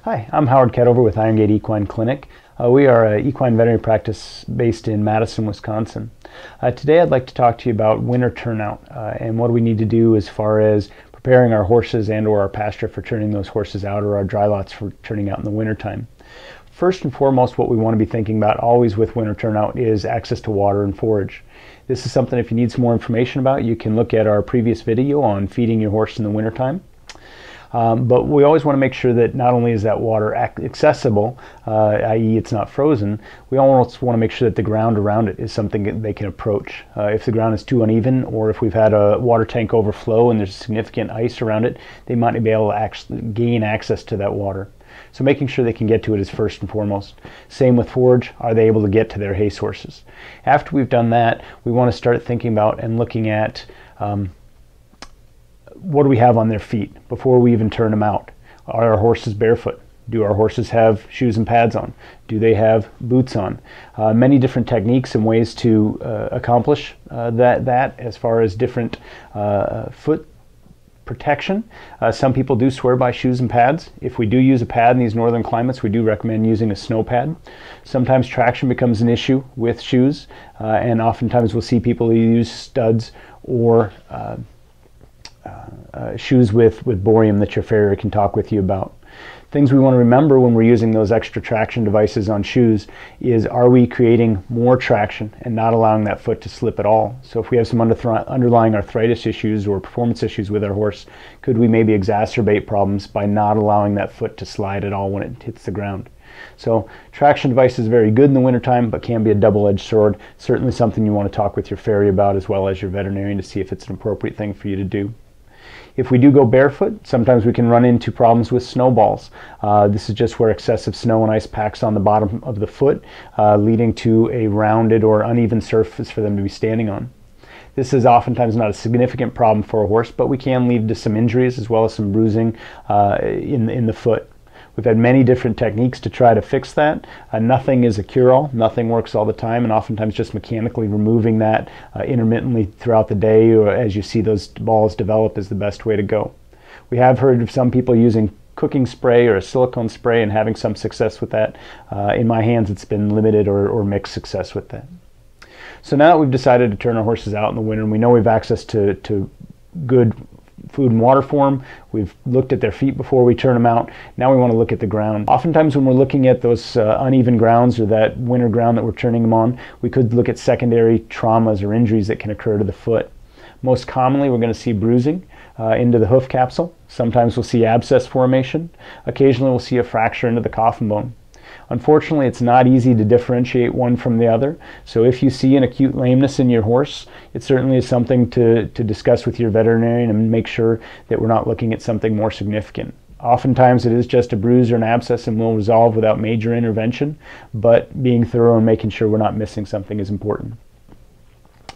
Hi, I'm Howard Ketover with Irongate Equine Clinic. We are an equine veterinary practice based in Madison, Wisconsin. Today I'd like to talk to you about winter turnout and what we need to do as far as preparing our horses and or our pasture for turning those horses out, or our dry lots for turning out in the wintertime. First and foremost, what we want to be thinking about always with winter turnout is access to water and forage. This is something, if you need some more information about, you can look at our previous video on feeding your horse in the wintertime. But we always want to make sure that not only is that water accessible, i.e. it's not frozen, we also want to make sure that the ground around it is something that they can approach. If the ground is too uneven, or if we've had a water tank overflow and there's significant ice around it, they might not be able to actually gain access to that water. So making sure they can get to it is first and foremost. Same with forage. Are they able to get to their hay sources? After we've done that, we want to start thinking about and looking at what do we have on their feet before we even turn them out? Are our horses barefoot? Do our horses have shoes and pads on? Do they have boots on? Many different techniques and ways to accomplish that as far as different foot protection. Some people do swear by shoes and pads. If we do use a pad in these northern climates, we do recommend using a snow pad. Sometimes traction becomes an issue with shoes, and oftentimes we'll see people who use studs or shoes with borium that your farrier can talk with you about. Things we want to remember when we're using those extra traction devices on shoes is, are we creating more traction and not allowing that foot to slip at all? So if we have some underlying arthritis issues or performance issues with our horse, could we maybe exacerbate problems by not allowing that foot to slide at all when it hits the ground? So traction device is very good in the wintertime, but can be a double-edged sword. Certainly something you want to talk with your farrier about, as well as your veterinarian, to see if it's an appropriate thing for you to do. If we do go barefoot, sometimes we can run into problems with snowballs. This is just where excessive snow and ice packs on the bottom of the foot, leading to a rounded or uneven surface for them to be standing on. This is oftentimes not a significant problem for a horse, but we can lead to some injuries as well as some bruising in the foot. We've had many different techniques to try to fix that. Nothing is a cure-all. Nothing works all the time, and oftentimes just mechanically removing that intermittently throughout the day, or as you see those balls develop, is the best way to go. We have heard of some people using cooking spray or a silicone spray and having some success with that. In my hands, it's been limited or mixed success with that. So now that we've decided to turn our horses out in the winter, and we know we have access to good food and water for them, we've looked at their feet before we turn them out, now we want to look at the ground. Oftentimes when we're looking at those uneven grounds or that winter ground that we're turning them on, we could look at secondary traumas or injuries that can occur to the foot. Most commonly we're going to see bruising into the hoof capsule. Sometimes we'll see abscess formation. Occasionally we'll see a fracture into the coffin bone. Unfortunately, it's not easy to differentiate one from the other. So if you see an acute lameness in your horse, it certainly is something to discuss with your veterinarian and make sure that we're not looking at something more significant. Oftentimes it is just a bruise or an abscess and will resolve without major intervention, but being thorough and making sure we're not missing something is important.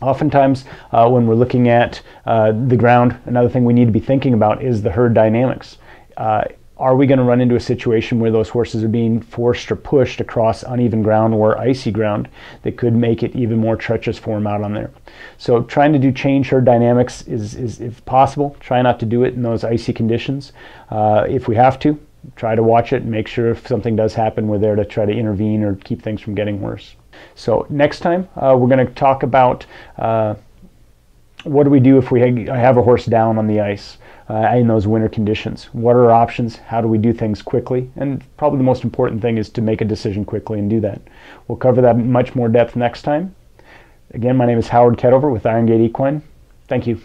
Oftentimes when we're looking at the ground, another thing we need to be thinking about is the herd dynamics. Are we going to run into a situation where those horses are being forced or pushed across uneven ground or icy ground that could make it even more treacherous for them out on there? So trying to change herd dynamics is, if possible, try not to do it in those icy conditions. If we have to, try to watch it and make sure if something does happen, we're there to try to intervene or keep things from getting worse. So next time we're going to talk about what do we do if we have a horse down on the ice in those winter conditions? What are our options? How do we do things quickly? And probably the most important thing is to make a decision quickly and do that. We'll cover that in much more depth next time. Again, my name is Howard Ketover with Irongate Equine. Thank you.